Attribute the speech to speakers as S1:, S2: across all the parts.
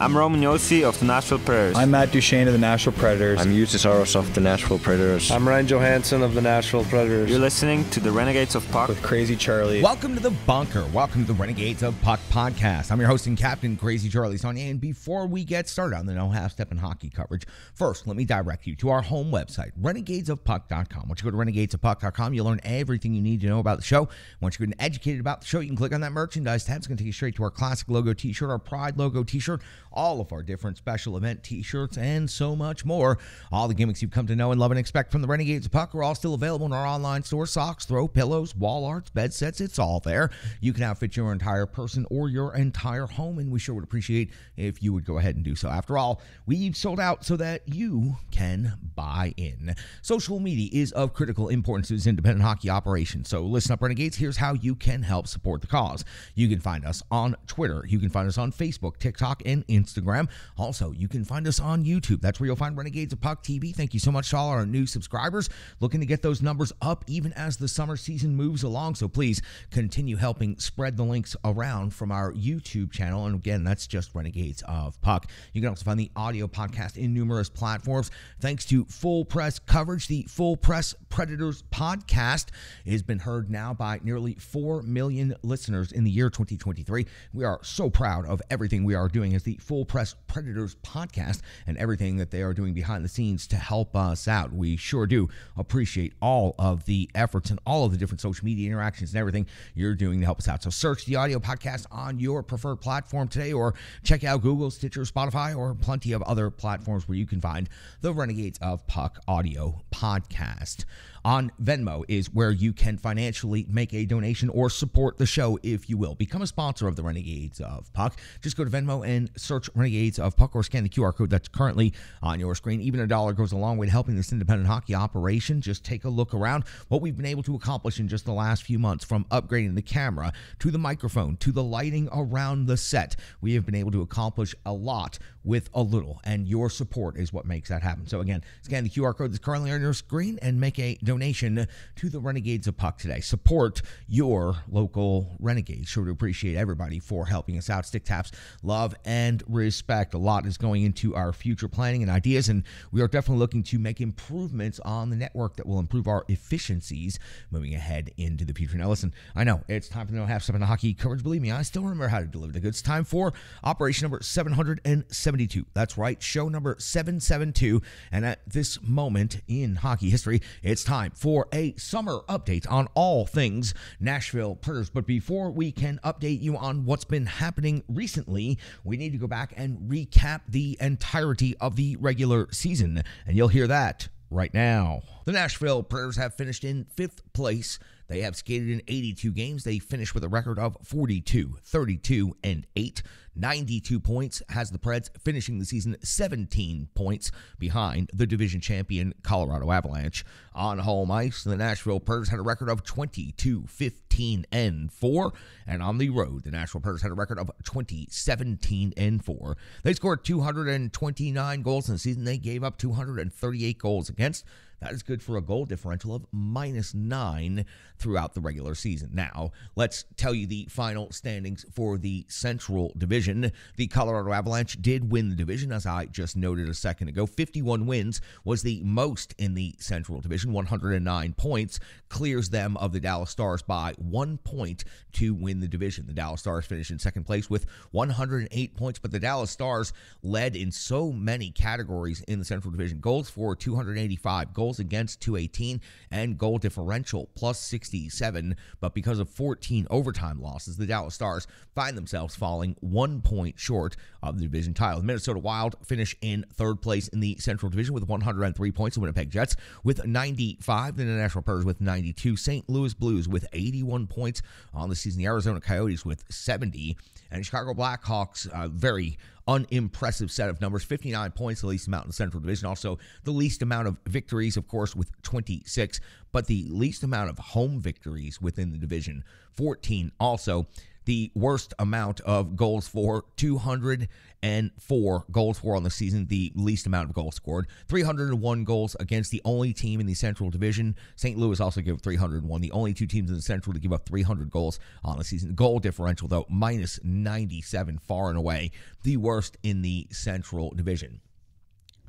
S1: I'm Roman Yossi of the Nashville Predators.
S2: I'm Matt Duchene of the Nashville Predators.
S3: I'm Justus Aros of the Nashville Predators.
S4: I'm Ryan Johansson of the Nashville Predators.
S1: You're listening to the Renegades of Puck
S2: with Crazy Charlie.
S5: Welcome to the Bunker. Welcome to the Renegades of Puck podcast. I'm your host and captain, Crazy Charlie Sonia. And before we get started on the No Half Step in Hockey coverage, first, let me direct you to our home website, renegadesofpuck.com. Once you go to renegadesofpuck.com, you'll learn everything you need to know about the show. Once you're getting educated about the show, you can click on that merchandise tab. It's going to take you straight to our classic logo t-shirt, our Pride logo t-shirt, all of our different special event t-shirts, and so much more. All the gimmicks you've come to know and love and expect from the Renegades of Puck are all still available in our online store. Socks, throw pillows, wall arts, bed sets, it's all there. You can outfit your entire person or your entire home, and we sure would appreciate if you would go ahead and do so. After all, we've sold out so that you can buy in. Social media is of critical importance to this independent hockey operation, so listen up, Renegades. Here's how you can help support the cause. You can find us on Twitter. You can find us on Facebook, TikTok, and Instagram. Also, you can find us on YouTube. That's where you'll find Renegades of Puck TV. Thank you so much to all our new subscribers. Looking to get those numbers up even as the summer season moves along. So please continue helping spread the links around from our YouTube channel. And again, that's just Renegades of Puck. You can also find the audio podcast in numerous platforms. Thanks to Full Press Coverage, the Full Press Predators podcast has been heard now by nearly 4 million listeners in the year 2023. We are so proud of everything we are doing as the Full Press Predators podcast and everything that they are doing behind the scenes to help us out. We sure do appreciate all of the efforts and all of the different social media interactions and everything you're doing to help us out. So search the audio podcast on your preferred platform today, or check out Google, Stitcher, Spotify, or plenty of other platforms where you can find the Renegades of Puck audio podcast. On Venmo is where you can financially make a donation or support the show, if you will. Become a sponsor of the Renegades of Puck. Just go to Venmo and search Renegades of Puck or scan the QR code that's currently on your screen. Even $1 goes a long way to helping this independent hockey operation. Just take a look around what we've been able to accomplish in just the last few months, from upgrading the camera to the microphone to the lighting around the set. We have been able to accomplish a lot with a little, and your support is what makes that happen. So again, scan the QR code that's currently on your screen and make a donation to the Renegades of Puck today. Support your local Renegades. Sure to appreciate everybody for helping us out. Stick taps, love, and respect. A lot is going into our future planning and ideas, and we are definitely looking to make improvements on the network that will improve our efficiencies moving ahead into the future. Now listen, I know it's time for the No Half Step in Hockey coverage. Believe me, I still remember how to deliver the goods. Time for operation number 772. That's right, show number 772. And at this moment in hockey history, it's time for a summer update on all things Nashville Predators. But before we can update you on what's been happening recently, we need to go back and recap the entirety of the regular season. And you'll hear that right now. The Nashville Predators have finished in 5th place. They have skated in 82 games. They finished with a record of 42, 32, and 8. 92 points has the Preds, finishing the season 17 points behind the division champion Colorado Avalanche. On home ice, the Nashville Predators had a record of 22, 15, and 4. And on the road, the Nashville Predators had a record of 20, 17, and 4. They scored 229 goals in the season. They gave up 238 goals against. That is good for a goal differential of -9 throughout the regular season. Now, let's tell you the final standings for the Central Division. The Colorado Avalanche did win the division, as I just noted a second ago. 51 wins was the most in the Central Division. 109 points clears them of the Dallas Stars by 1 point to win the division. The Dallas Stars finished in second place with 108 points, but the Dallas Stars led in so many categories in the Central Division. Goals for 285, goals against 218, and goal differential plus 67. But because of 14 overtime losses, the Dallas Stars find themselves falling 1 point short of the division title. The Minnesota Wild finish in 3rd place in the Central Division with 103 points. The Winnipeg Jets with 95. The Nashville Predators with 92. St. Louis Blues with 81 points on the season. The Arizona Coyotes with 70. And Chicago Blackhawks, very unimpressive set of numbers. 59 points, the least amount in the Central Division. Also, the least amount of victories, of course, with 26. But the least amount of home victories within the division, 14. Also, the worst amount of goals for, 204 goals for on the season, the least amount of goals scored. 301 goals against the only team in the Central Division. St. Louis also gave up 301, the only two teams in the Central to give up 300 goals on the season. Goal differential, though, minus 97, far and away the worst in the Central Division.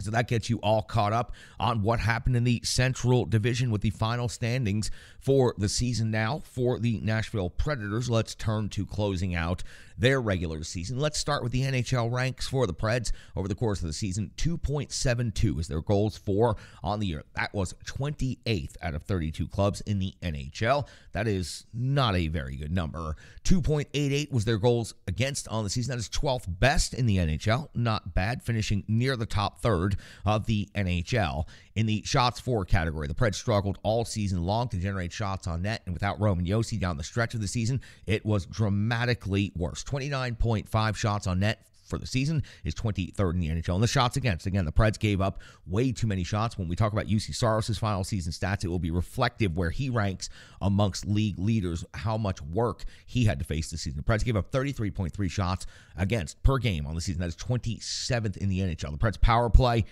S5: So that gets you all caught up on what happened in the Central Division with the final standings for the season. Now, for the Nashville Predators, let's turn to closing out their regular season. Let's start with the NHL ranks for the Preds over the course of the season. 2.72 is their goals for on the year. That was 28th out of 32 clubs in the NHL. That is not a very good number. 2.88 was their goals against on the season. That is 12th best in the NHL. Not bad, finishing near the top third of the NHL. In the shots for category, the Preds struggled all season long to generate shots on net, and without Roman Josi down the stretch of the season, it was dramatically worse. 29.5 shots on net for the season is 23rd in the NHL. And the shots against, again, the Preds gave up way too many shots. When we talk about UC Saros' final season stats, it will be reflective where he ranks amongst league leaders, how much work he had to face this season. The Preds gave up 33.3 shots against per game on the season. That is 27th in the NHL. The Preds power play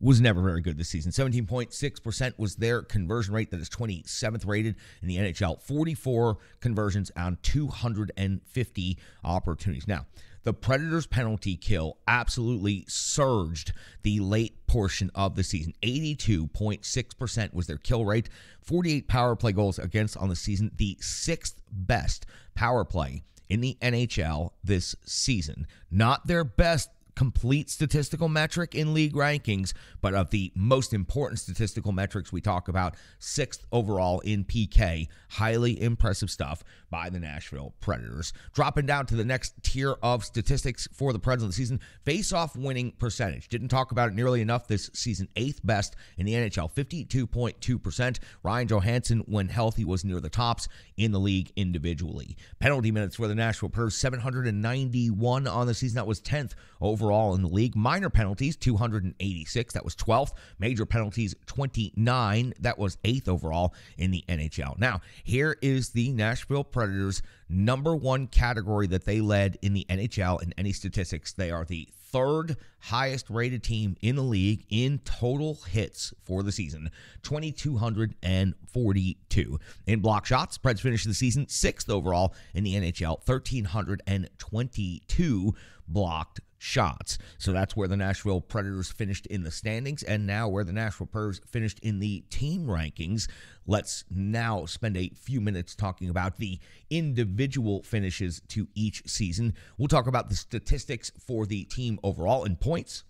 S5: was never very good this season. 17.6% was their conversion rate. That is 27th rated in the NHL. 44 conversions on 250 opportunities. Now, the Predators' penalty kill absolutely surged the late portion of the season. 82.6% was their kill rate. 48 power play goals against on the season. The sixth best power play in the NHL this season. Not their best complete statistical metric in league rankings, but of the most important statistical metrics we talk about, sixth overall in PK. Highly impressive stuff by the Nashville Predators. Dropping down to the next tier of statistics for the Preds on the season, face-off winning percentage. Didn't talk about it nearly enough this season. Eighth best in the NHL, 52.2%. Ryan Johansson, when healthy, was near the tops in the league individually. Penalty minutes for the Nashville Predators, 791 on the season. That was 10th overall in the league. Minor penalties, 286. That was 12th. Major penalties, 29. That was 8th overall in the NHL. Now, here is the Nashville Predators' number one category that they led in the NHL in any statistics. They are the third highest rated team in the league in total hits for the season, 2,242. In block shots, Preds finished the season sixth overall in the NHL, 1,322 blocked shots. So that's where the Nashville Predators finished in the standings, and now where the Nashville Predators finished in the team rankings. Let's now spend a few minutes talking about the individual finishes to each season. We'll talk about the statistics for the team overall in points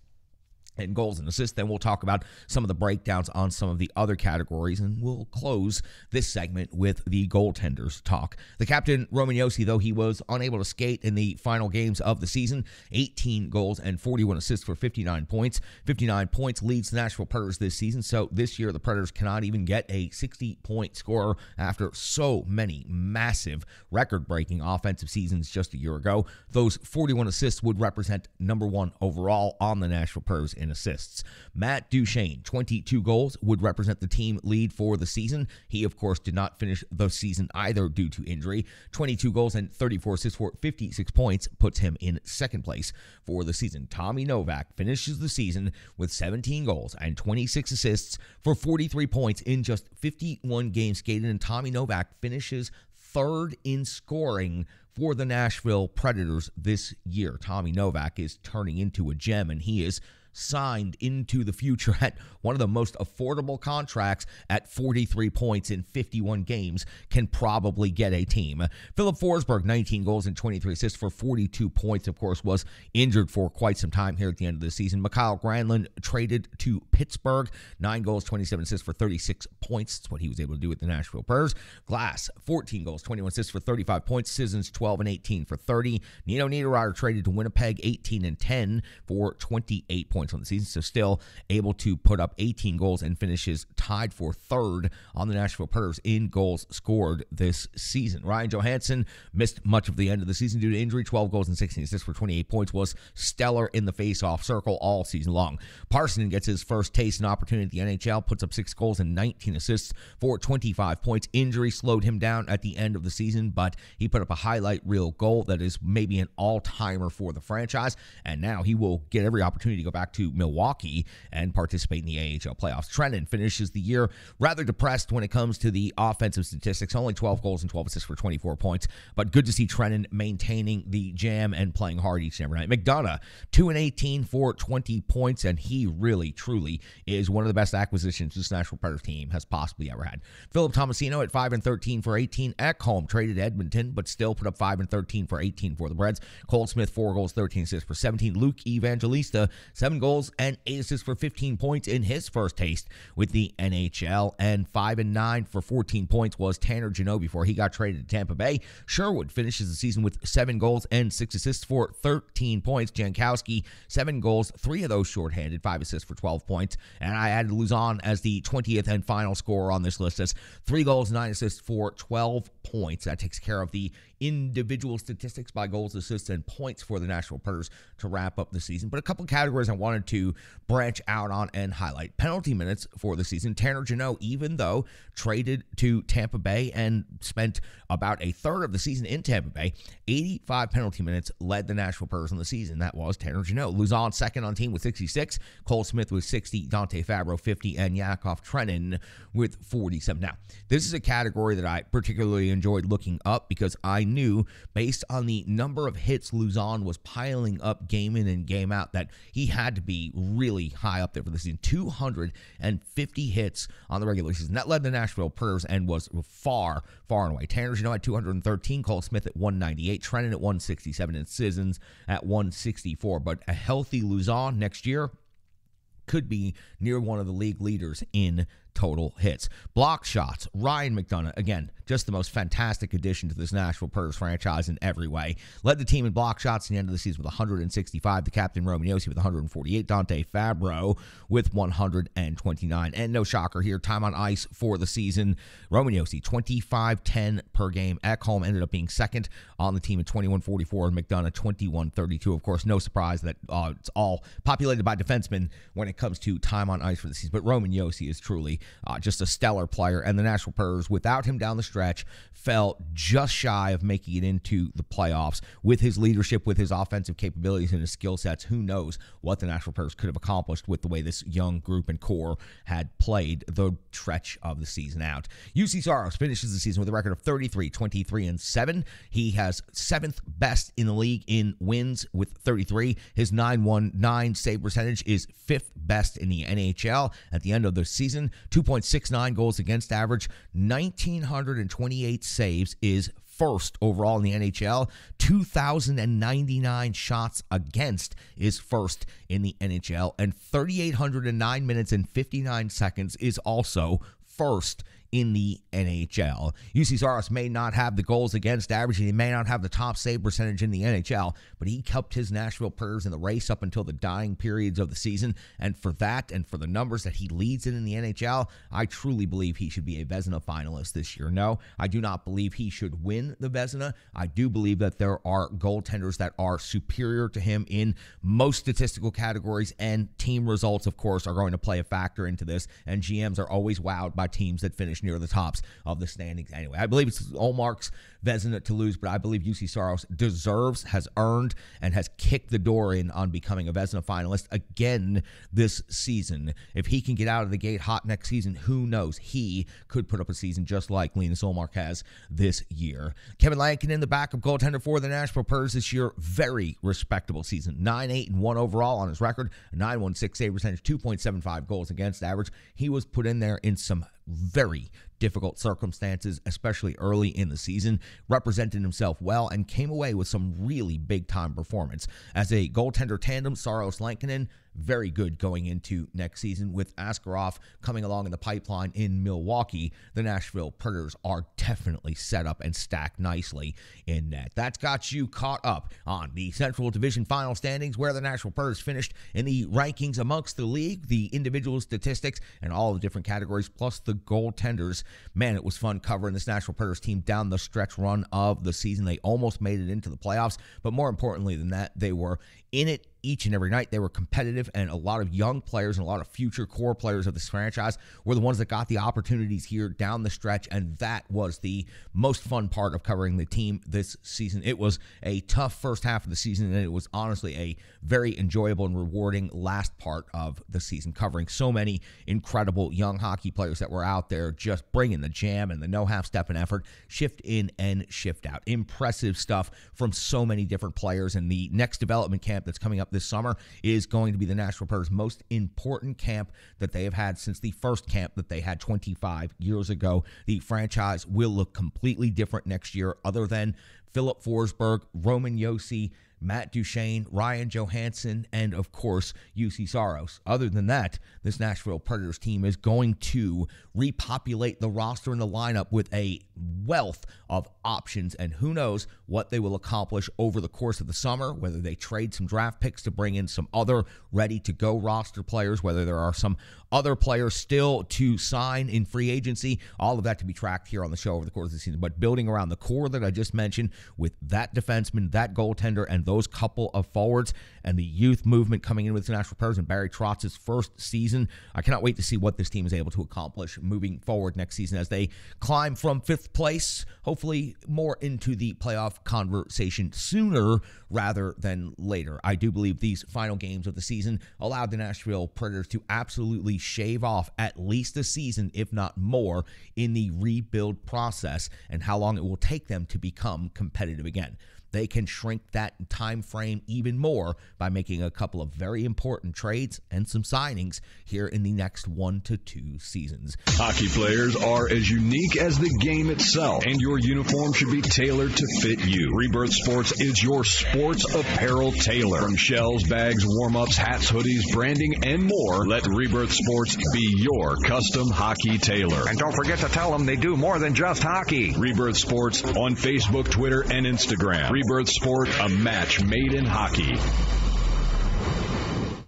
S5: and goals and assists. Then we'll talk about some of the breakdowns on some of the other categories, and we'll close this segment with the goaltenders talk. The captain, Roman Josi, though he was unable to skate in the final games of the season, 18 goals and 41 assists for 59 points. 59 points leads the Nashville Predators this season, so this year the Predators cannot even get a 60-point scorer after so many massive record-breaking offensive seasons just a year ago. Those 41 assists would represent number one overall on the Nashville Predators in assists. Matt Duchene, 22 goals, would represent the team lead for the season. He, of course, did not finish the season either due to injury. 22 goals and 34 assists for 56 points puts him in second place for the season. Tommy Novak finishes the season with 17 goals and 26 assists for 43 points in just 51 games skated, and Tommy Novak finishes third in scoring for the Nashville Predators this year. Tommy Novak is turning into a gem, and he is signed into the future at one of the most affordable contracts at 43 points in 51 games, can probably get a team. Philip Forsberg, 19 goals and 23 assists for 42 points, of course, was injured for quite some time here at the end of the season. Mikael Granlund traded to Pittsburgh, 9 goals, 27 assists for 36 points. That's what he was able to do with the Nashville Predators. Glass, 14 goals, 21 assists for 35 points. Sissons, 12 and 18 for 30. Nino Niederreiter traded to Winnipeg, 18 and 10 for 28 points. points on the season, so still able to put up 18 goals and finishes tied for third on the Nashville Predators in goals scored this season. Ryan Johansson missed much of the end of the season due to injury. 12 goals and 16 assists for 28 points, was stellar in the face-off circle all season long. Parson gets his first taste and opportunity at the NHL, puts up 6 goals and 19 assists for 25 points. Injury slowed him down at the end of the season, but he put up a highlight reel goal that is maybe an all-timer for the franchise, and now he will get every opportunity to go back to Milwaukee and participate in the AHL playoffs. Trennan finishes the year rather depressed when it comes to the offensive statistics, only 12 goals and 12 assists for 24 points, but good to see Trennan maintaining the jam and playing hard each and every night. McDonough, 2-18 for 20 points, and he really, truly is one of the best acquisitions this Nashville Predators team has possibly ever had. Philip Tomasino at 5-13 for 18. Ekholm traded Edmonton, but still put up 5-13 for 18 for the Reds. Cole Smith, 4 goals, 13 assists for 17. Luke Evangelista, 7 goals and 8 assists for 15 points in his first taste with the NHL. And 5-9 for 14 points was Tanner Jeannot before he got traded to Tampa Bay. Sherwood finishes the season with 7 goals and 6 assists for 13 points. Jankowski, 7 goals, 3 of those shorthanded, 5 assists for 12 points. And I added Luzon as the 20th and final scorer on this list as 3 goals, 9 assists for 12 points. That takes care of the individual statistics by goals, assists, and points for the Nashville Predators to wrap up the season. But a couple categories I wanted to branch out on and highlight. Penalty minutes for the season. Tanner Jeannot, even though traded to Tampa Bay and spent about a third of the season in Tampa Bay, 85 penalty minutes led the Nashville Predators in the season. That was Tanner Jeannot. Luzon second on team with 66. Cole Smith with 60. Dante Fabro 50. And Yakov Trenin with 47. Now, this is a category that I particularly enjoyed looking up because I knew, based on the number of hits Luzon was piling up game in and game out, that he had to be really high up there for the season. 250 hits on the regular season. That led the Nashville Predators and was far and away. Tanner Jeannot at 213, Cole Smith at 198, Trennan at 167, and Sissons at 164. But a healthy Luzon next year could be near one of the league leaders in total hits. Block shots, Ryan McDonough, again, just the most fantastic addition to this Nashville Predators franchise in every way. Led the team in block shots at the end of the season with 165. The captain, Roman Josi, with 148. Dante Fabro with 129. And no shocker here, time on ice for the season. Roman Josi, 25-10 per game. Ekholm ended up being second on the team at 21-44, and McDonough 21-32. Of course, no surprise that it's all populated by defensemen when it comes to time on ice for the season. But Roman Josi is truly just a stellar player, and the Nashville Predators, without him down the stretch, fell just shy of making it into the playoffs. With his leadership, with his offensive capabilities and his skill sets, who knows what the Nashville Predators could have accomplished with the way this young group and core had played the stretch of the season out. UC Saros finishes the season with a record of 33, 23, and 7. He has 7th best in the league in wins with 33. His 919 save percentage is 5th best in the NHL at the end of the season. 2.69 goals against average, 1,928 saves is first overall in the NHL. 2,099 shots against is first in the NHL, and 3,809 minutes and 59 seconds is also first in the NHL. UC Saros may not have the goals against average, and he may not have the top save percentage in the NHL, but he kept his Nashville Predators in the race up until the dying periods of the season, and for that and for the numbers that he leads in the NHL, I truly believe he should be a Vezina finalist this year. No, I do not believe he should win the Vezina. I do believe that there are goaltenders that are superior to him in most statistical categories, and team results, of course, are going to play a factor into this, and GMs are always wowed by teams that finish near the tops of the standings anyway. I believe it's Olmark's Vezina to lose, but I believe UC Saros deserves, has earned, and has kicked the door in on becoming a Vezina finalist again this season. If he can get out of the gate hot next season, who knows? He could put up a season just like Linus Olmark has this year. Kevin Lankinen, the backup goaltender for the Nashville Predators this year, very respectable season. 9-8-1 overall on his record, a 9.16 save percentage, 2.75 goals against average. He was put in there in some very difficult circumstances, especially early in the season, represented himself well, and came away with some really big-time performance. As a goaltender tandem, Saros Lankinen, very good going into next season. With Askarov coming along in the pipeline in Milwaukee, the Nashville Predators are definitely set up and stacked nicely in net. That's got you caught up on the Central Division final standings, where the Nashville Predators finished in the rankings amongst the league, the individual statistics, and all the different categories, plus the goaltenders. Man, it was fun covering this Nashville Predators team down the stretch run of the season. They almost made it into the playoffs, but more importantly than that, they were in it each and every night. They were competitive, and a lot of young players and a lot of future core players of this franchise were the ones that got the opportunities here down the stretch, and that was the most fun part of covering the team this season. It was a tough first half of the season, and it was honestly a very enjoyable and rewarding last part of the season, covering so many incredible young hockey players that were out there just bringing the jam and the no half-stepping effort, shift in and shift out. Impressive stuff from so many different players, and the next development camp that's coming up this summer is going to be the Nashville Predators' most important camp that they have had since the first camp that they had 25 years ago. The franchise will look completely different next year, other than Philip Forsberg, Roman Josi, Matt Duchene, Ryan Johansson, and of course, Juuse Saros. Other than that, this Nashville Predators team is going to repopulate the roster and the lineup with a wealth of options, and who knows what they will accomplish over the course of the summer, whether they trade some draft picks to bring in some other ready-to-go roster players, whether there are some other players still to sign in free agency, all of that to be tracked here on the show over the course of the season. But building around the core that I just mentioned, with that defenseman, that goaltender, and those couple of forwards, and the youth movement coming in with the Nashville Predators and Barry Trotz's first season, I cannot wait to see what this team is able to accomplish moving forward next season as they climb from 5th place, hopefully more into the playoff conversation sooner rather than later. I do believe these final games of the season allowed the Nashville Predators to absolutely shave off at least a season, if not more, in the rebuild process, and how long it will take them to become competitive again. They can shrink that time frame even more by making a couple of very important trades and some signings here in the next 1 to 2 seasons.
S6: Hockey players are as unique as the game itself, and your uniform should be tailored to fit you. Rebirth Sports is your sports apparel tailor. From shells, bags, warm-ups, hats, hoodies, branding, and more, let Rebirth Sports be your custom hockey tailor.
S7: And don't forget to tell them they do more than just hockey.
S6: Rebirth Sports on Facebook, Twitter, and Instagram. Rebirth Sport, a match made in hockey.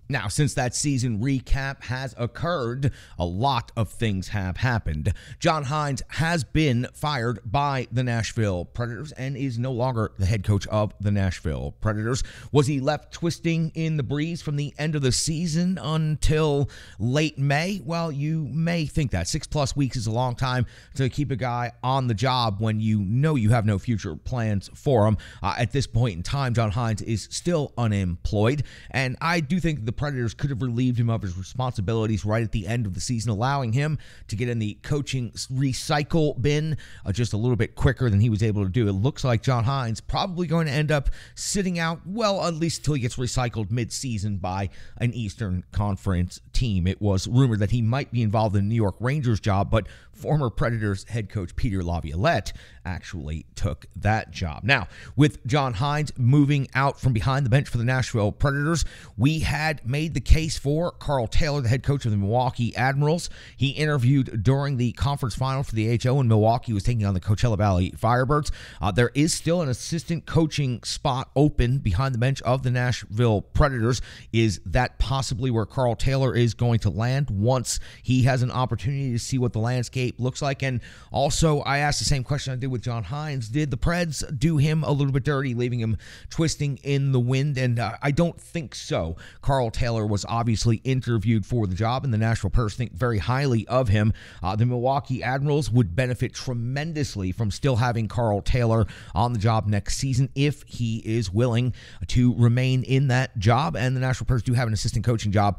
S5: Now, since that season recap has occurred, a lot of things have happened. John Hynes has been fired by the Nashville Predators and is no longer the head coach of the Nashville Predators. Was he left twisting in the breeze from the end of the season until late May? Well, you may think that. 6+ weeks is a long time to keep a guy on the job when you know you have no future plans for him. At this point in time, John Hynes is still unemployed, and I do think the Predators could have relieved him of his responsibilities right at the end of the season, allowing him to get in the coaching recycle bin just a little bit quicker than he was able to do. It looks like John Hynes probably going to end up sitting out, well, at least until he gets recycled mid-season by an Eastern Conference team. It was rumored that he might be involved in the New York Rangers job, but former Predators head coach Peter Laviolette actually took that job. Now, with John Hynes moving out from behind the bench for the Nashville Predators, we had made the case for Carl Taylor, the head coach of the Milwaukee Admirals. He interviewed during the conference final for the AHL when Milwaukee was taking on the Coachella Valley Firebirds. There is still an assistant coaching spot open behind the bench of the Nashville Predators. Is that possibly where Carl Taylor is going to land once he has an opportunity to see what the landscape looks like? And also, I asked the same question I did with John Hynes. Did the Preds do him a little bit dirty, leaving him twisting in the wind? And I don't think so. Carl Taylor was obviously interviewed for the job, and the Nashville Predators think very highly of him. The Milwaukee Admirals would benefit tremendously from still having Carl Taylor on the job next season if he is willing to remain in that job. And the Nashville Predators do have an assistant coaching job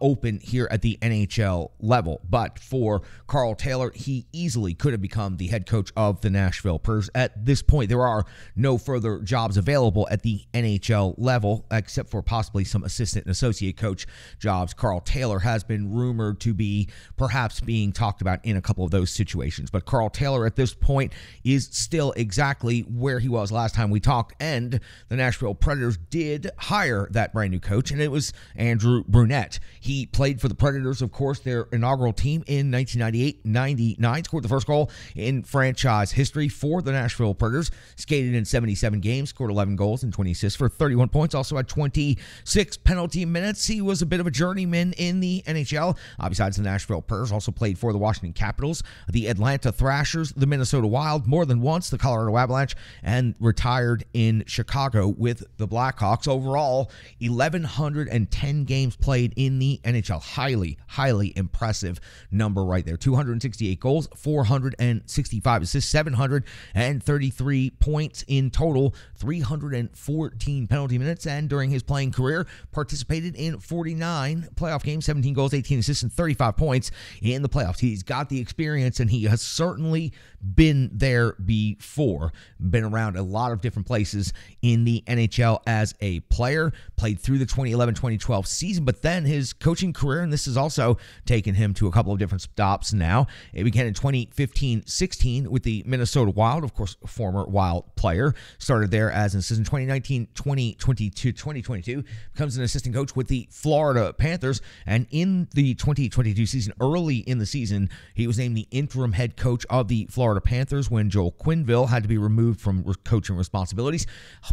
S5: open here at the NHL level. But for Carl Taylor, he easily could have become the head coach of the Nashville Predators. At this point, there are no further jobs available at the NHL level, except for possibly some assistant and associate associate coach jobs. Carl Taylor has been rumored to be perhaps being talked about in a couple of those situations. But Carl Taylor at this point is still exactly where he was last time we talked. And the Nashville Predators did hire that brand new coach, and it was Andrew Brunette. He played for the Predators, of course, their inaugural team in 1998-99, scored the first goal in franchise history for the Nashville Predators, skated in 77 games, scored 11 goals and 20 assists for 31 points, also had 26 penalty minutes. He was a bit of a journeyman in the NHL. Besides the Nashville Predators, also played for the Washington Capitals, the Atlanta Thrashers, the Minnesota Wild, more than once, the Colorado Avalanche, and retired in Chicago with the Blackhawks. Overall, 1,110 games played in the NHL. Highly impressive number right there. 268 goals, 465 assists, 733 points in total, 314 penalty minutes, and during his playing career, participated in 49 playoff games, 17 goals, 18 assists, and 35 points in the playoffs. He's got the experience, and he has certainly been there before. Been around a lot of different places in the NHL as a player, played through the 2011-2012 season, but then his coaching career, and this has also taken him to a couple of different stops now. It began in 2015-16 with the Minnesota Wild, of course, a former Wild player. Started there as an assistant. 2019-2022 becomes an assistant coach with the Florida Panthers, and in the 2022 season, early in the season, he was named the interim head coach of the Florida Panthers when Joel Quenneville had to be removed from coaching responsibilities.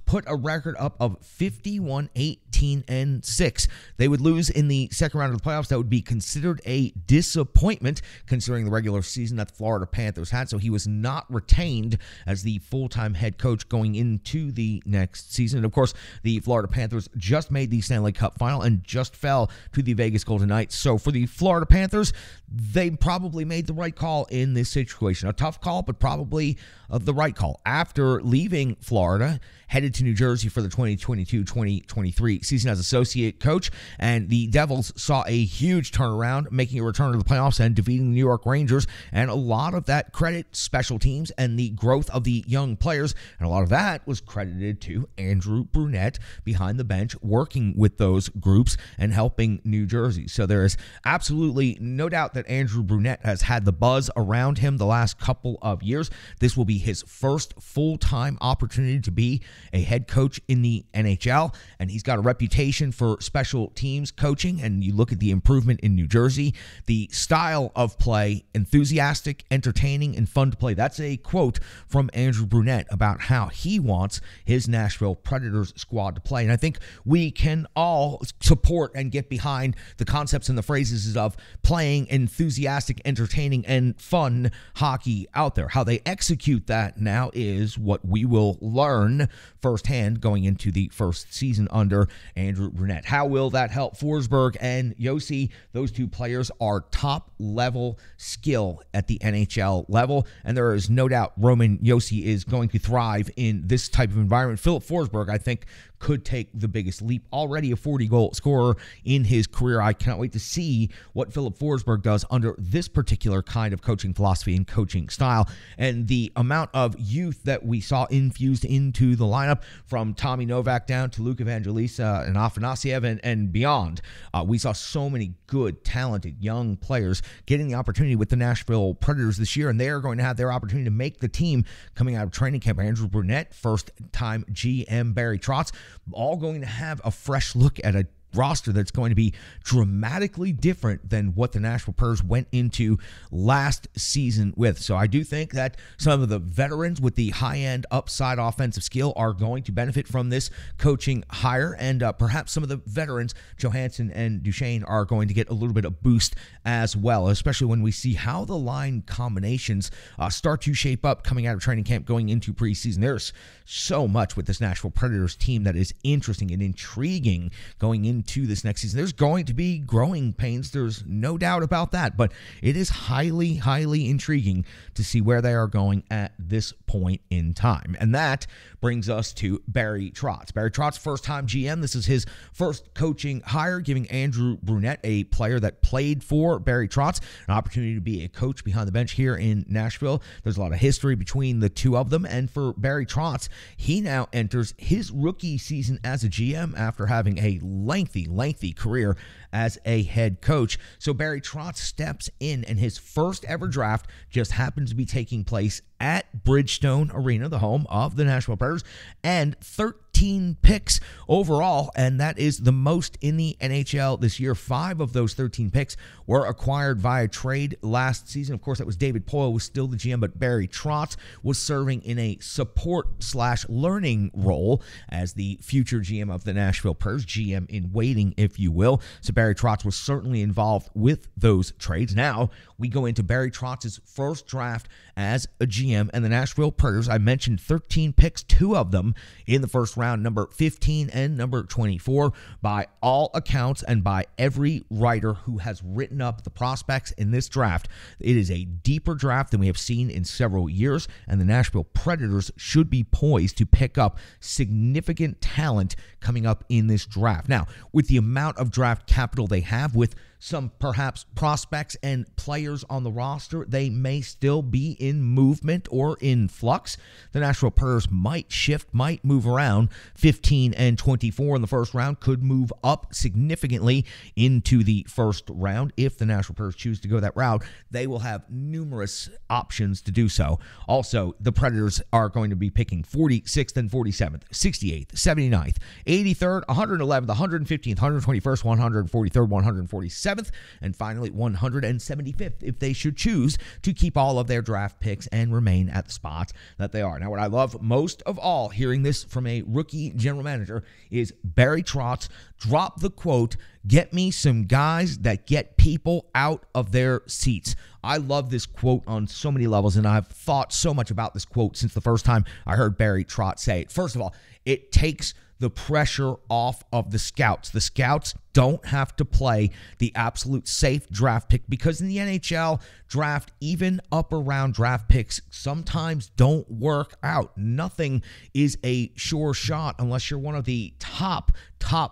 S5: Put a record up of 51-18-6. They would lose in the second round of the playoffs. That would be considered a disappointment considering the regular season that the Florida Panthers had. So he was not retained as the full-time head coach going into the next season. And of course, the Florida Panthers just made the Stanley Cup final and just fell to the Vegas Golden Knights. So for the Florida Panthers, they probably made the right call in this situation. A tough call, but probably the right call. After leaving Florida, headed to New Jersey for the 2022-2023 season as associate coach, and the Devils saw a huge turnaround, making a return to the playoffs and defeating the New York Rangers, and a lot of that credit special teams and the growth of the young players, and a lot of that was credited to Andrew Brunette behind the bench, working with those groups and helping New Jersey. So there is absolutely no doubt that Andrew Brunette has had the buzz around him the last couple of years. This will be his first full-time opportunity to be a head coach in the NHL, and he's got a reputation for special teams coaching. And you look at the improvement in New Jersey, the style of play, enthusiastic, entertaining, and fun to play. That's a quote from Andrew Brunette about how he wants his Nashville Predators squad to play. And I think we can all support and get behind the concepts and the phrases of playing enthusiastic, entertaining, and fun hockey out there. How they execute that now is what we will learn firsthand going into the first season under Andrew Brunette. How will that help Forsberg and Josi? Those two players are top-level skill at the NHL level, and there is no doubt Roman Josi is going to thrive in this type of environment. Filip Forsberg, I think, could take the biggest leap. Already a 40-goal scorer in his career. I cannot wait to see what Filip Forsberg does under this particular kind of coaching philosophy and coaching style. And the amount of youth that we saw infused into the lineup, from Tommy Novak down to Luke Evangelista and Afanasiev and beyond. We saw so many good, talented young players getting the opportunity with the Nashville Predators this year, and they are going to have their opportunity to make the team coming out of training camp. Andrew Brunette, first-time GM Barry Trotz, all going to have a fresh look at a roster that's going to be dramatically different than what the Nashville Predators went into last season with. So I do think that some of the veterans with the high-end upside offensive skill are going to benefit from this coaching hire, and perhaps some of the veterans, Johansson and Duchesne, are going to get a little bit of boost as well, especially when we see how the line combinations start to shape up coming out of training camp going into preseason. There's so much with this Nashville Predators team that is interesting and intriguing going into this next season. There's going to be growing pains. There's no doubt about that, but it is highly, highly intriguing to see where they are going at this point in time. And that brings us to Barry Trotz. Barry Trotz, first-time GM. This is his first coaching hire, giving Andrew Brunette, a player that played for Barry Trotz, an opportunity to be a coach behind the bench here in Nashville. There's a lot of history between the two of them, and for Barry Trotz, he now enters his rookie season as a GM after having a lengthy lengthy career as a head coach. So Barry Trotz steps in, and his first ever draft just happens to be taking place at Bridgestone Arena, the home of the Nashville Predators, and 13 picks overall, and that is the most in the NHL this year. 5 of those 13 picks were acquired via trade last season. Of course, that was David Poile was still the GM, but Barry Trotz was serving in a support/learning role as the future GM of the Nashville Predators, GM in waiting, if you will. So Barry Trotz was certainly involved with those trades. Now we go into Barry Trotz's first draft as a GM, and the Nashville Predators, I mentioned 13 picks, 2 of them in the first round, number 15 and number 24. By all accounts and by every writer who has written up the prospects in this draft, it is a deeper draft than we have seen in several years, and the Nashville Predators should be poised to pick up significant talent coming up in this draft. Now, with the amount of draft capital they have, with some perhaps prospects and players on the roster, they may still be in movement or in flux. The Nashville Predators might shift, might move around. 15 and 24 in the first round could move up significantly into the first round. If the Nashville Predators choose to go that route, they will have numerous options to do so. Also, the Predators are going to be picking 46th and 47th, 68th, 79th, 83rd, 111th, 115th, 121st, 143rd, 147th, and finally 175th if they should choose to keep all of their draft picks and remain at the spots that they are. Now, what I love most of all hearing this from a rookie general manager is Barry Trotz drop the quote, "Get me some guys that get people out of their seats." I love this quote on so many levels, and I've thought so much about this quote since the first time I heard Barry Trotz say it. First of all, it takes the pressure off of the scouts. The scouts don't have to play the absolute safe draft pick, because in the NHL draft, even upper round draft picks sometimes don't work out. Nothing is a sure shot unless you're one of the top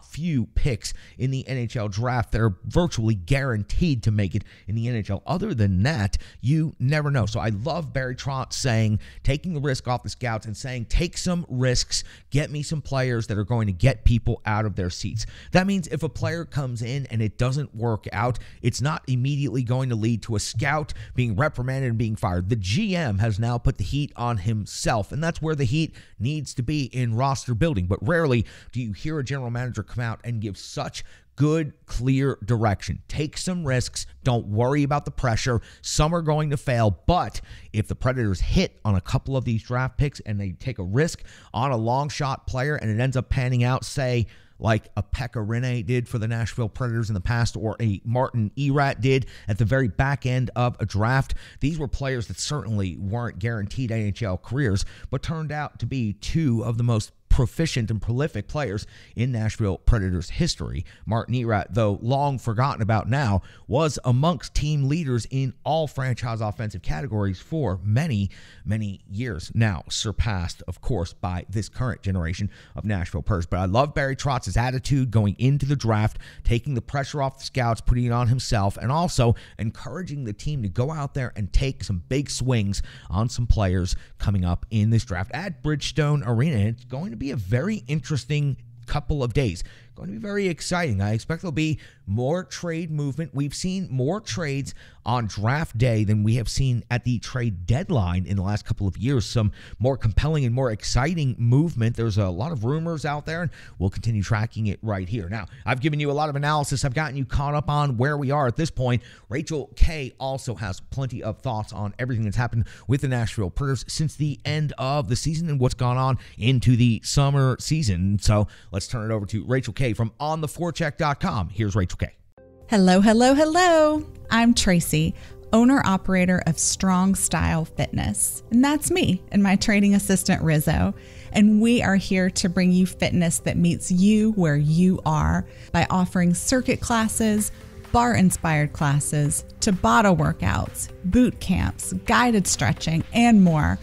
S5: few picks in the NHL draft that are virtually guaranteed to make it in the NHL. Other than that, you never know. So I love Barry Trotz saying, taking the risk off the scouts and saying, take some risks, get me some players that are going to get people out of their seats. That means if a player comes in and it doesn't work out, it's not immediately going to lead to a scout being reprimanded and being fired. The GM has now put the heat on himself, and that's where the heat needs to be in roster building. But rarely do you hear a general manager come out and give such good, clear direction. Take some risks. Don't worry about the pressure. Some are going to fail, but if the Predators hit on a couple of these draft picks and they take a risk on a long shot player and it ends up panning out, say, like a Pekka Rinne did for the Nashville Predators in the past, or a Martin Erat did at the very back end of a draft. These were players that certainly weren't guaranteed NHL careers, but turned out to be 2 of the most proficient and prolific players in Nashville Predators history. Martin Erat, though long forgotten about now, was amongst team leaders in all franchise offensive categories for many, many years. Now surpassed, of course, by this current generation of Nashville Predators. But I love Barry Trotz's attitude going into the draft, taking the pressure off the scouts, putting it on himself, and also encouraging the team to go out there and take some big swings on some players coming up in this draft at Bridgestone Arena. It's going to be a very interesting couple of days. Going to be very exciting. I expect there'll be more trade movement. We've seen more trades on draft day than we have seen at the trade deadline in the last couple of years. Some more compelling and more exciting movement. There's a lot of rumors out there, and we'll continue tracking it right here. Now, I've given you a lot of analysis. I've gotten you caught up on where we are at this point. Rachel Kay also has plenty of thoughts on everything that's happened with the Nashville Predators since the end of the season and what's gone on into the summer season. So let's turn it over to Rachel Kay from ontheforecheck.com. Here's Rachel Kay.
S8: Hello, hello, hello. I'm Tracy, owner-operator of Strong Style Fitness. And that's me and my training assistant, Rizzo. And we are here to bring you fitness that meets you where you are by offering circuit classes, bar-inspired classes, Tabata workouts, boot camps, guided stretching, and more,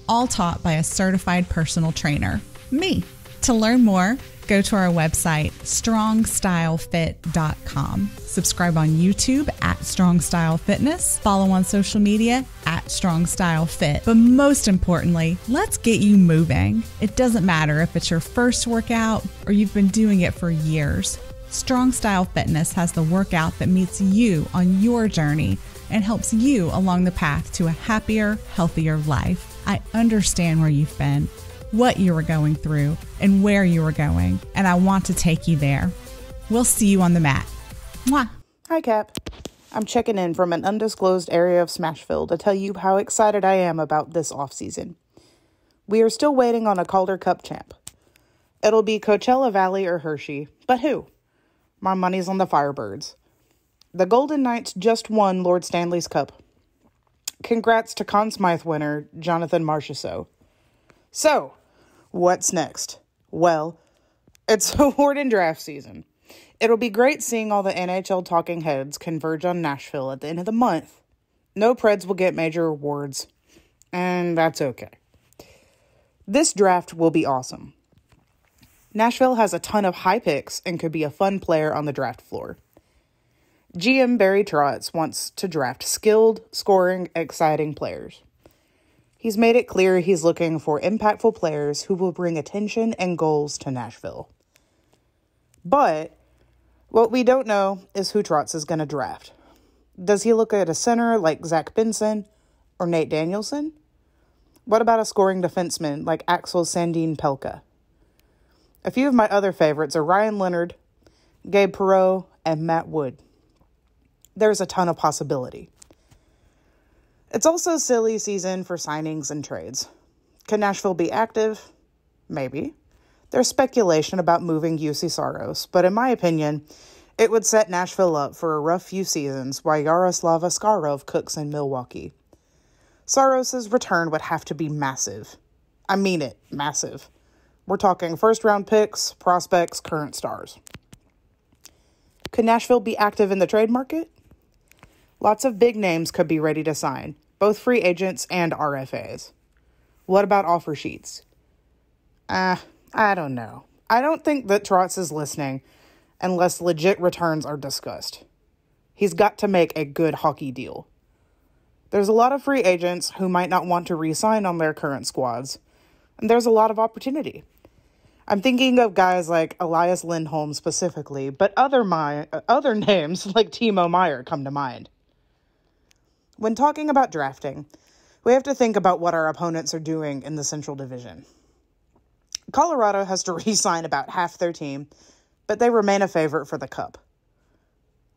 S8: all taught by a certified personal trainer, me. To learn more, go to our website, strongstylefit.com. Subscribe on YouTube at Strong Style Fitness. Follow on social media at Strong Style Fit. But most importantly, let's get you moving. It doesn't matter if it's your first workout or you've been doing it for years. Strong Style Fitness has the workout that meets you on your journey and helps you along the path to a happier, healthier life. I understand where you've been, what you were going through, and where you were going, and I want to take you there. We'll see you on the mat. Mwah.
S9: Hi, Cap. I'm checking in from an undisclosed area of Smashville to tell you how excited I am about this offseason. We are still waiting on a Calder Cup champ. It'll be Coachella Valley or Hershey, but who? My money's on the Firebirds. The Golden Knights just won Lord Stanley's Cup. Congrats to Conn Smythe winner Jonathan Marchessault. So, what's next? Well, it's award and draft season. It'll be great seeing all the NHL talking heads converge on Nashville at the end of the month. No Preds will get major awards, and that's okay. This draft will be awesome. Nashville has a ton of high picks and could be a fun player on the draft floor. GM Barry Trotz wants to draft skilled, scoring, exciting players. He's made it clear he's looking for impactful players who will bring attention and goals to Nashville. But what we don't know is who Trotz is going to draft. Does he look at a center like Zach Benson or Nate Danielson? What about a scoring defenseman like Axel Sandin Pelka? A few of my other favorites are Ryan Leonard, Gabe Perreault, and Matt Wood. There's a ton of possibility. It's also silly season for signings and trades. Can Nashville be active? Maybe. There's speculation about moving UC Saros, but in my opinion, it would set Nashville up for a rough few seasons while Yaroslav Askarov cooks in Milwaukee. Saros' return would have to be massive. I mean it, massive. We're talking first-round picks, prospects, current stars. Could Nashville be active in the trade market? Lots of big names could be ready to sign, both free agents and RFAs. What about offer sheets? I don't know. I don't think that Trotz is listening unless legit returns are discussed. He's got to make a good hockey deal. There's a lot of free agents who might not want to re-sign on their current squads, and there's a lot of opportunity. I'm thinking of guys like Elias Lindholm specifically, but other names like Timo Meier come to mind. When talking about drafting, we have to think about what our opponents are doing in the Central Division. Colorado has to re-sign about half their team, but they remain a favorite for the Cup.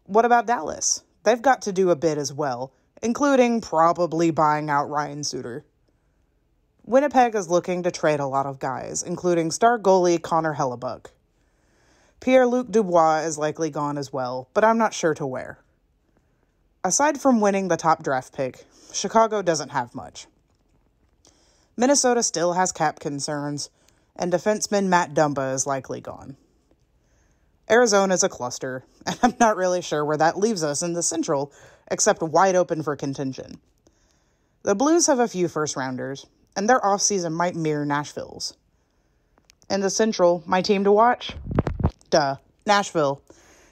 S9: What about Dallas? They've got to do a bit as well, including probably buying out Ryan Suter. Winnipeg is looking to trade a lot of guys, including star goalie Connor Hellebuck. Pierre-Luc Dubois is likely gone as well, but I'm not sure to where. Aside from winning the top draft pick, Chicago doesn't have much. Minnesota still has cap concerns, and defenseman Matt Dumba is likely gone. Arizona's a cluster, and I'm not really sure where that leaves us in the Central, except wide open for contention. The Blues have a few first-rounders, and their offseason might mirror Nashville's. In the Central, my team to watch? Nashville.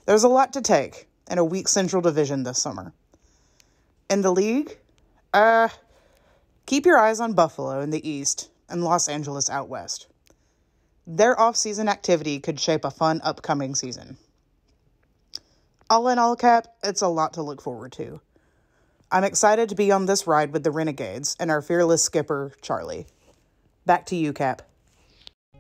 S9: There's a lot to take in a weak Central Division this summer. In the league? Keep your eyes on Buffalo in the East and Los Angeles out West. Their off-season activity could shape a fun upcoming season. All in all, Cap, it's a lot to look forward to. I'm excited to be on this ride with the Renegades and our fearless skipper, Charlie. Back to you, Cap.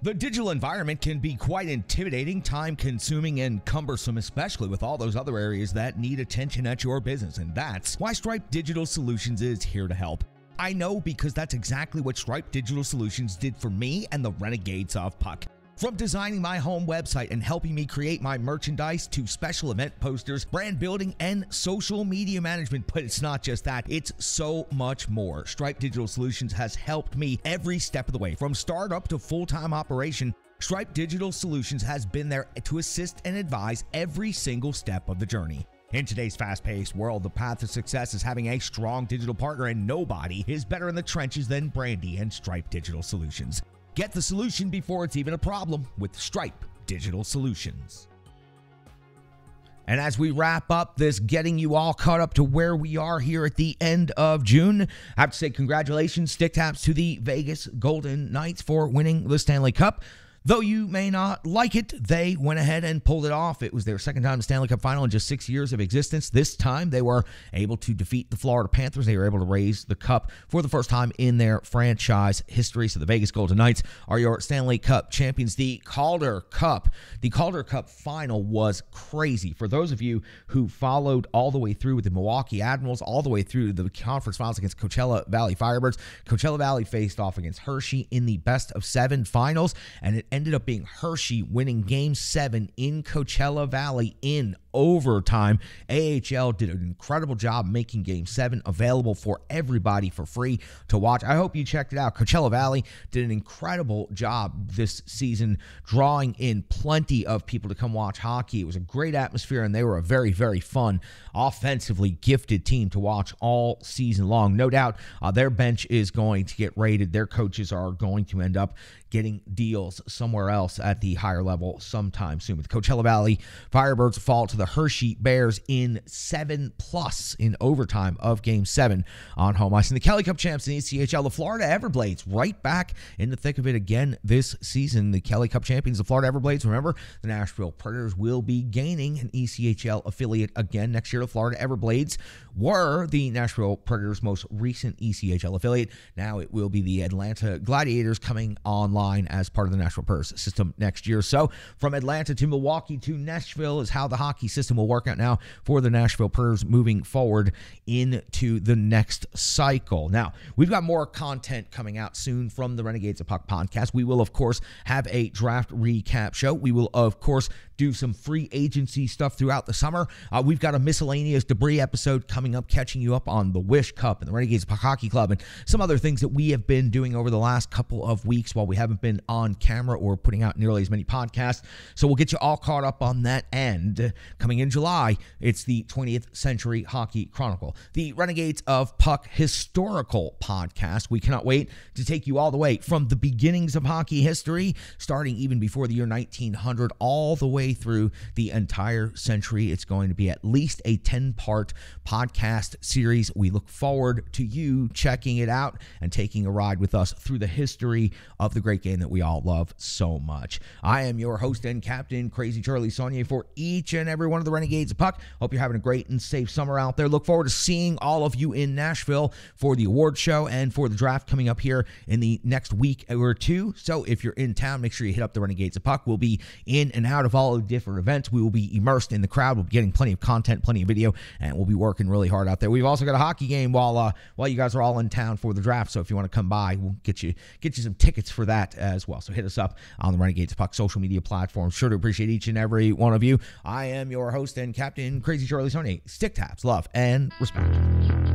S5: The digital environment can be quite intimidating, time-consuming, and cumbersome, especially with all those other areas that need attention at your business, and that's why Stripe Digital Solutions is here to help. I know because that's exactly what Stripe Digital Solutions did for me and the Renegades of Puck. From designing my home website and helping me create my merchandise to special event posters, brand building, and social media management. But it's not just that, it's so much more. Stripe Digital Solutions has helped me every step of the way. From startup to full-time operation, Stripe Digital Solutions has been there to assist and advise every single step of the journey. In today's fast-paced world, the path to success is having a strong digital partner, and nobody is better in the trenches than Brandy and Stripe Digital Solutions. Get the solution before it's even a problem with Stripe Digital Solutions. And as we wrap up this, getting you all caught up to where we are here at the end of June, I have to say congratulations, stick taps to the Vegas Golden Knights for winning the Stanley Cup. Though you may not like it, they went ahead and pulled it off. It was their second time in the Stanley Cup Final in just 6 years of existence. This time, they were able to defeat the Florida Panthers. They were able to raise the cup for the first time in their franchise history. So the Vegas Golden Knights are your Stanley Cup champions. The Calder Cup Final was crazy. For those of you who followed all the way through with the Milwaukee Admirals, all the way through the conference finals against Coachella Valley Firebirds, Coachella Valley faced off against Hershey in the best-of-7 finals, and it ended up being Hershey winning Game 7 in Coachella Valley in overtime. AHL did an incredible job making Game 7 available for everybody for free to watch. I hope you checked it out. Coachella Valley did an incredible job this season, drawing in plenty of people to come watch hockey. It was a great atmosphere, and they were a very, very fun, offensively gifted team to watch all season long. No doubt their bench is going to get raided. Their coaches are going to end up getting deals somewhere else at the higher level sometime soon. With Coachella Valley Firebirds fall to the Hershey Bears in 7+ in overtime of Game 7 on home ice. And the Kelly Cup champs in the ECHL, the Florida Everblades, right back in the thick of it again this season. The Kelly Cup champions, the Florida Everblades. Remember, the Nashville Predators will be gaining an ECHL affiliate again next year. The Florida Everblades were the Nashville Predators' most recent ECHL affiliate. Now it will be the Atlanta Gladiators coming online as part of the Nashville Predators system next year. So from Atlanta to Milwaukee to Nashville is how the hockey system will work out now for the Nashville Predators moving forward into the next cycle. Now, we've got more content coming out soon from the Renegades of Puck podcast. We will, of course, have a draft recap show. We will, of course, do some free agency stuff throughout the summer. We've got a miscellaneous debris episode coming up, catching you up on the Wish Cup and the Renegades of Puck Hockey Club and some other things that we have been doing over the last couple of weeks while we haven't been on camera or putting out nearly as many podcasts. So we'll get you all caught up on that. And coming in July, it's the 20th Century Hockey Chronicle, the Renegades of Puck historical podcast. We cannot wait to take you all the way from the beginnings of hockey history, starting even before the year 1900, all the way through the entire century. It's going to be at least a 10-part podcast series. We look forward to you checking it out and taking a ride with us through the history of the great game that we all love so much. I am your host and captain, Crazy Charlie Saunier, for each and every one of the Renegades of Puck. Hope you're having a great and safe summer out there. Look forward to seeing all of you in Nashville for the award show and for the draft coming up here in the next week or two. So if you're in town, make sure you hit up the Renegades of Puck. We'll be in and out of all the different events. We will be immersed in the crowd. We'll be getting plenty of content, plenty of video, and we'll be working really hard out there. We've also got a hockey game while you guys are all in town for the draft. So if you want to come by, we'll get you some tickets for that as well. So hit us up on the Renegades of Puck social media platforms. Sure to appreciate each and every one of you. I am your host and captain, Crazy Charlie Saunier. Stick taps, love, and respect.